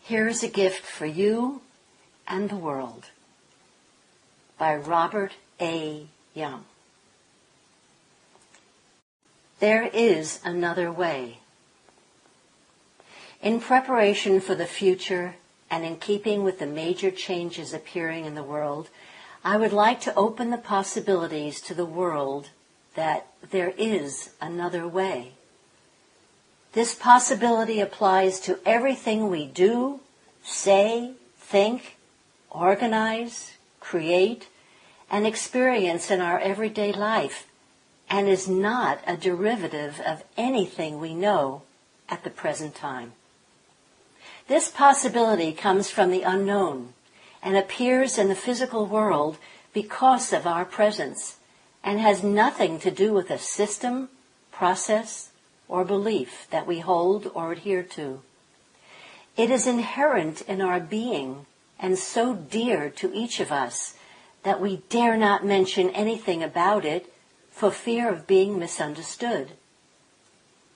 Here's a Gift for You and the World by Robert A. Young. There is another way. In preparation for the future and in keeping with the major changes appearing in the world, I would like to open the possibilities to the world that there is another way. This possibility applies to everything we do, say, think, organize, create, and experience in our everyday life, and is not a derivative of anything we know at the present time. This possibility comes from the unknown and appears in the physical world because of our presence, and has nothing to do with a system, process, or belief that we hold or adhere to. It is inherent in our being and so dear to each of us that we dare not mention anything about it for fear of being misunderstood.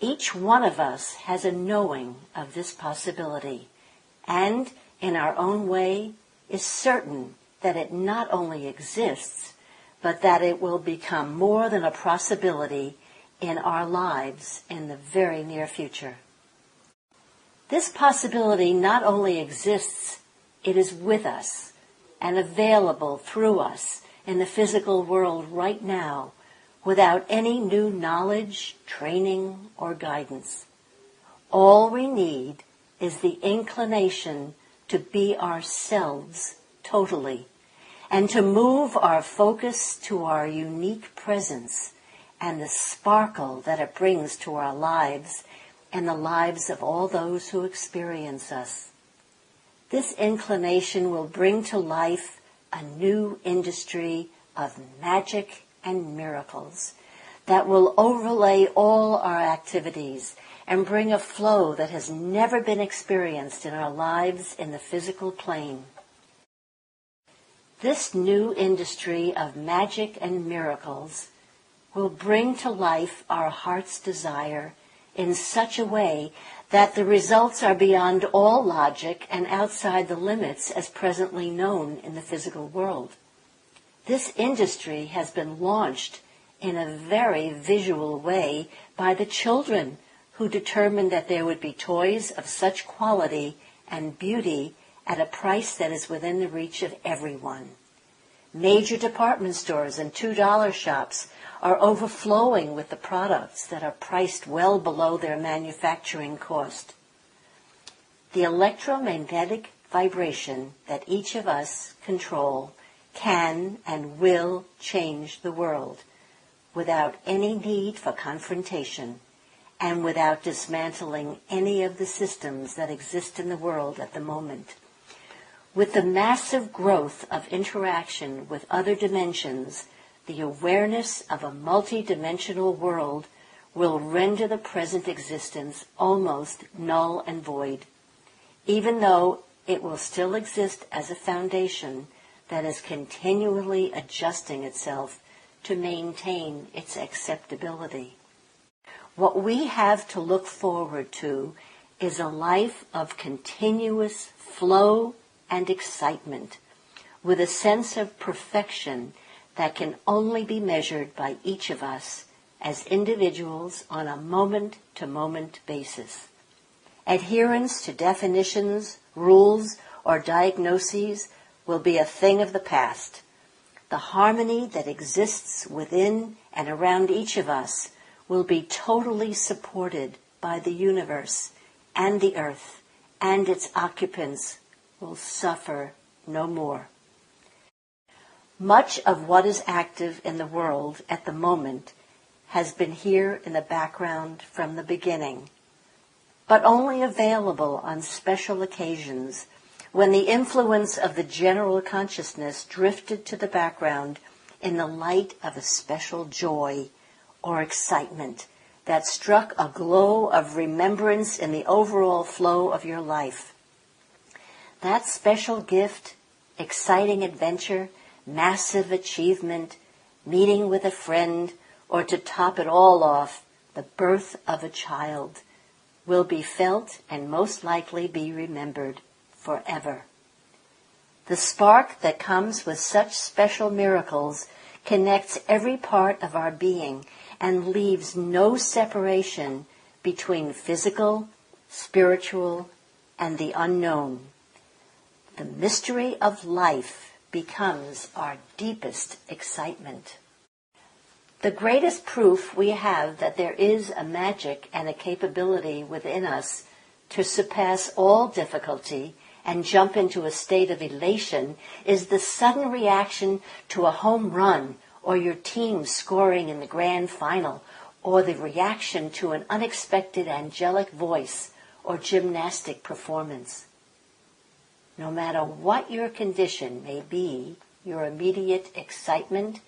Each one of us has a knowing of this possibility, and in our own way is certain that it not only exists, but that it will become more than a possibility in our lives in the very near future. This possibility not only exists, it is with us and available through us in the physical world right now, without any new knowledge, training, or guidance. All we need is the inclination to be ourselves totally, and to move our focus to our unique presence and the sparkle that it brings to our lives and the lives of all those who experience us. This inclination will bring to life a new industry of magic and miracles that will overlay all our activities and bring a flow that has never been experienced in our lives in the physical plane. This new industry of magic and miracles will bring to life our heart's desire in such a way that the results are beyond all logic and outside the limits as presently known in the physical world. This industry has been launched in a very visual way by the children who determined that there would be toys of such quality and beauty at a price that is within the reach of everyone. Major department stores and $2 shops are overflowing with the products that are priced well below their manufacturing cost. The electromagnetic vibration that each of us control can and will change the world without any need for confrontation and without dismantling any of the systems that exist in the world at the moment. With the massive growth of interaction with other dimensions, the awareness of a multi-dimensional world will render the present existence almost null and void, even though it will still exist as a foundation that is continually adjusting itself to maintain its acceptability. What we have to look forward to is a life of continuous flow and excitement, with a sense of perfection that can only be measured by each of us as individuals on a moment-to-moment basis. Adherence to definitions, rules, or diagnoses will be a thing of the past. The harmony that exists within and around each of us will be totally supported by the universe, and the earth and its occupants will suffer no more. Much of what is active in the world at the moment has been here in the background from the beginning, but only available on special occasions when the influence of the general consciousness drifted to the background in the light of a special joy or excitement that struck a glow of remembrance in the overall flow of your life. That special gift, exciting adventure, massive achievement, meeting with a friend, or to top it all off, the birth of a child, will be felt and most likely be remembered. forever. The spark that comes with such special miracles connects every part of our being and leaves no separation between physical, spiritual, and the unknown. The mystery of life becomes our deepest excitement. The greatest proof we have that there is a magic and a capability within us to surpass all difficulty and jump into a state of elation is the sudden reaction to a home run or your team scoring in the grand final, or the reaction to an unexpected angelic voice or gymnastic performance. No matter what your condition may be, your immediate excitement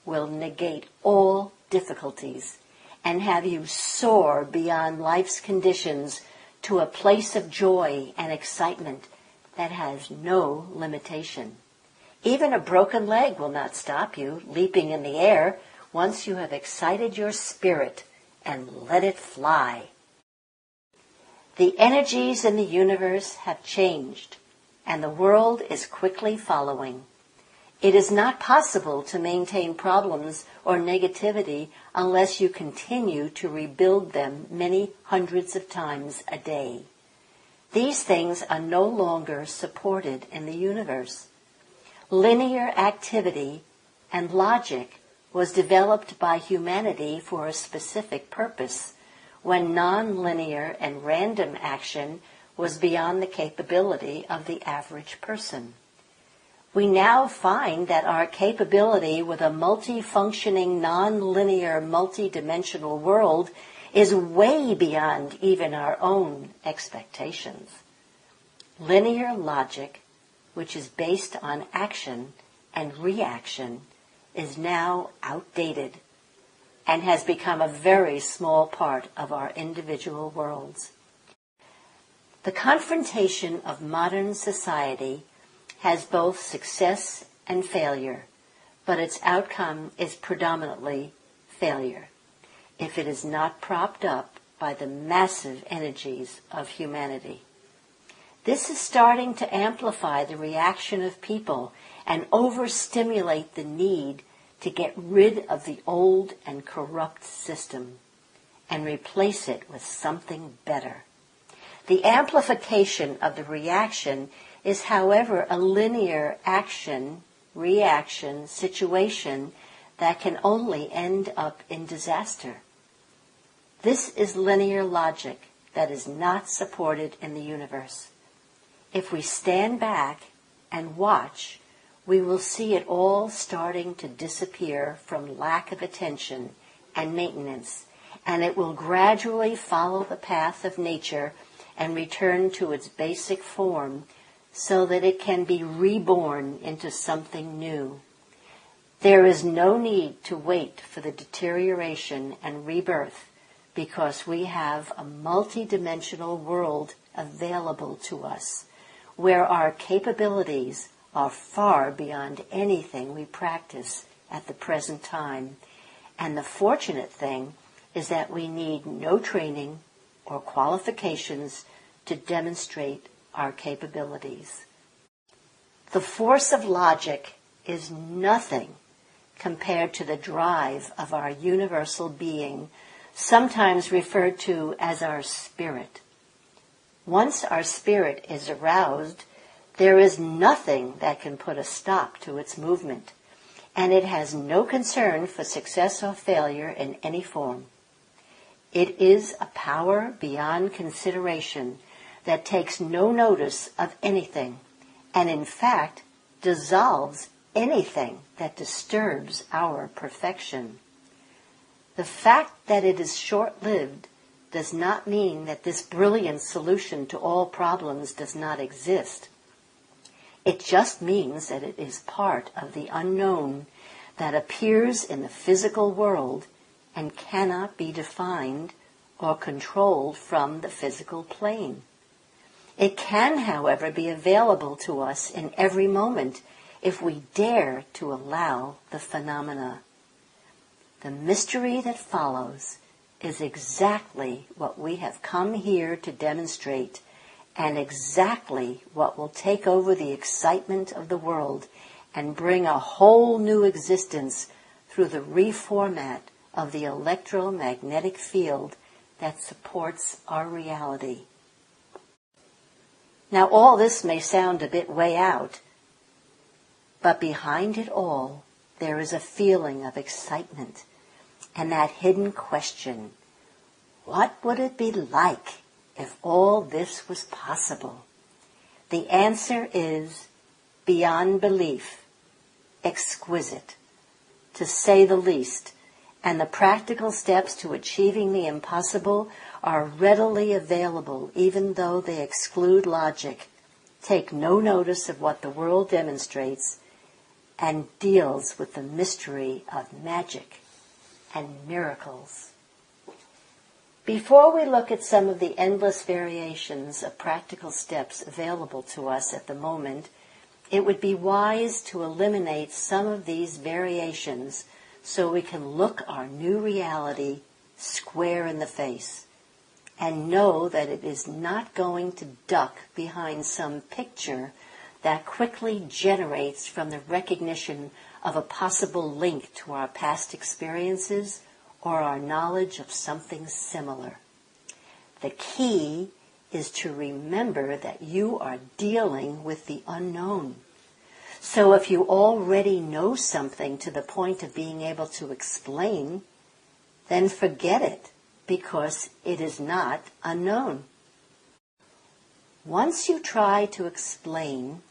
will negate all difficulties and have you soar beyond life's conditions to a place of joy and excitement that has no limitation. Even a broken leg will not stop you leaping in the air once you have excited your spirit and let it fly. The energies in the universe have changed, and the world is quickly following. It is not possible to maintain problems or negativity unless you continue to rebuild them many hundreds of times a day. These things are no longer supported in the universe. Linear activity and logic was developed by humanity for a specific purpose, when non-linear and random action was beyond the capability of the average person. We now find that our capability with a multi-functioning, non-linear, multi-dimensional world is way beyond even our own expectations. Linear logic, which is based on action and reaction, is now outdated and has become a very small part of our individual worlds. The confrontation of modern society has both success and failure, but its outcome is predominantly failure if it is not propped up by the massive energies of humanity. This is starting to amplify the reaction of people and overstimulate the need to get rid of the old and corrupt system and replace it with something better. The amplification of the reaction is, however, a linear action-reaction situation that can only end up in disaster. This is linear logic that is not supported in the universe. If we stand back and watch, we will see it all starting to disappear from lack of attention and maintenance, and it will gradually follow the path of nature and return to its basic form so that it can be reborn into something new. There is no need to wait for the deterioration and rebirth because we have a multidimensional world available to us where our capabilities are far beyond anything we practice at the present time. And the fortunate thing is that we need no training or qualifications to demonstrate our capabilities. The force of logic is nothing compared to the drive of our universal being, sometimes referred to as our spirit. Once our spirit is aroused, there is nothing that can put a stop to its movement, and it has no concern for success or failure in any form. It is a power beyond consideration that takes no notice of anything, and in fact dissolves anything that disturbs our perfection. The fact that it is short-lived does not mean that this brilliant solution to all problems does not exist. It just means that it is part of the unknown that appears in the physical world and cannot be defined or controlled from the physical plane. It can, however, be available to us in every moment if we dare to allow the phenomena. The mystery that follows is exactly what we have come here to demonstrate, and exactly what will take over the excitement of the world and bring a whole new existence through the reformat of the electromagnetic field that supports our reality. Now, all this may sound a bit way out, but behind it all, there is a feeling of excitement and that hidden question, what would it be like if all this was possible? The answer is beyond belief, exquisite, to say the least, and the practical steps to achieving the impossible are readily available even though they exclude logic, take no notice of what the world demonstrates, and deals with the mystery of magic and miracles. Before we look at some of the endless variations of practical steps available to us at the moment, it would be wise to eliminate some of these variations so we can look our new reality square in the face and know that it is not going to duck behind some picture that quickly generates from the recognition of a possible link to our past experiences or our knowledge of something similar. The key is to remember that you are dealing with the unknown. So if you already know something to the point of being able to explain, then forget it, because it is not unknown. Once you try to explain,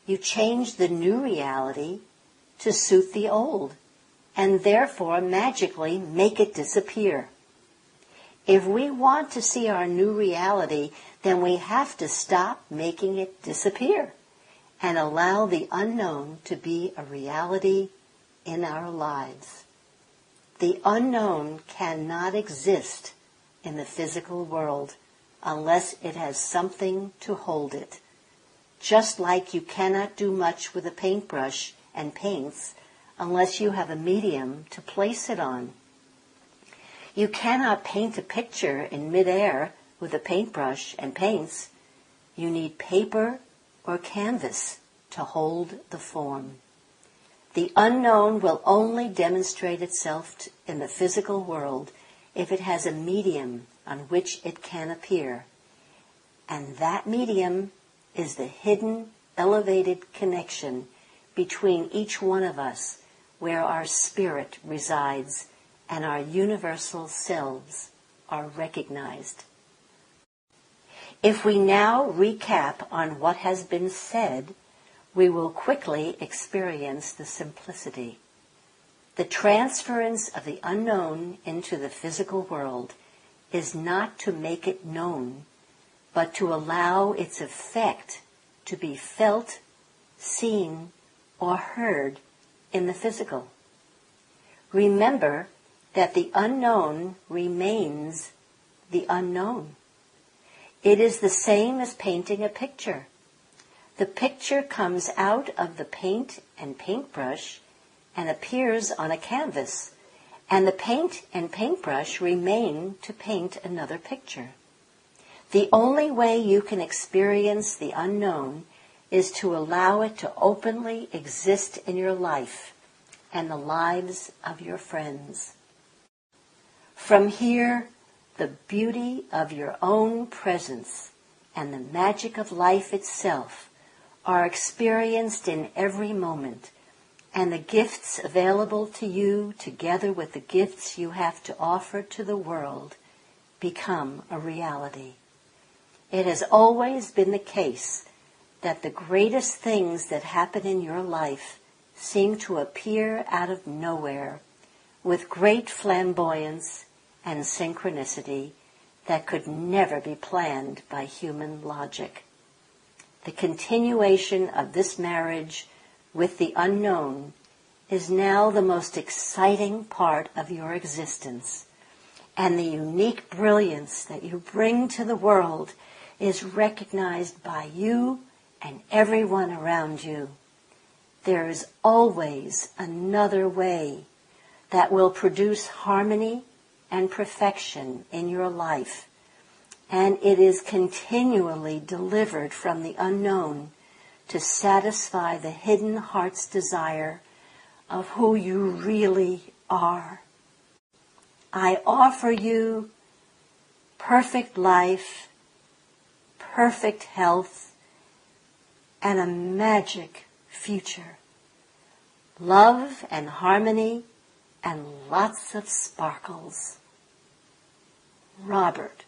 you change the new reality to suit the old, and therefore magically make it disappear. If we want to see our new reality, then we have to stop making it disappear and allow the unknown to be a reality in our lives. The unknown cannot exist in the physical world unless it has something to hold it. Just like you cannot do much with a paintbrush and paints unless you have a medium to place it on. You cannot paint a picture in midair with a paintbrush and paints. You need paper or canvas to hold the form. The unknown will only demonstrate itself in the physical world if it has a medium on which it can appear. And that medium is the hidden, elevated connection between each one of us, where our spirit resides and our universal selves are recognized. If we now recap on what has been said, we will quickly experience the simplicity. The transference of the unknown into the physical world is not to make it known, but to allow its effect to be felt, seen, or heard in the physical. Remember that the unknown remains the unknown. It is the same as painting a picture. The picture comes out of the paint and paintbrush and appears on a canvas, and the paint and paintbrush remain to paint another picture. The only way you can experience the unknown is to allow it to openly exist in your life and the lives of your friends. From here, the beauty of your own presence and the magic of life itself are experienced in every moment, and the gifts available to you, together with the gifts you have to offer to the world, become a reality. It has always been the case that the greatest things that happen in your life seem to appear out of nowhere with great flamboyance and synchronicity that could never be planned by human logic. The continuation of this marriage with the unknown is now the most exciting part of your existence, and the unique brilliance that you bring to the world is recognized by you and everyone around you. There is always another way that will produce harmony and perfection in your life, and it is continually delivered from the unknown to satisfy the hidden heart's desire of who you really are. I offer you perfect life, perfect health, and a magic future. Love and harmony and lots of sparkles. Robert.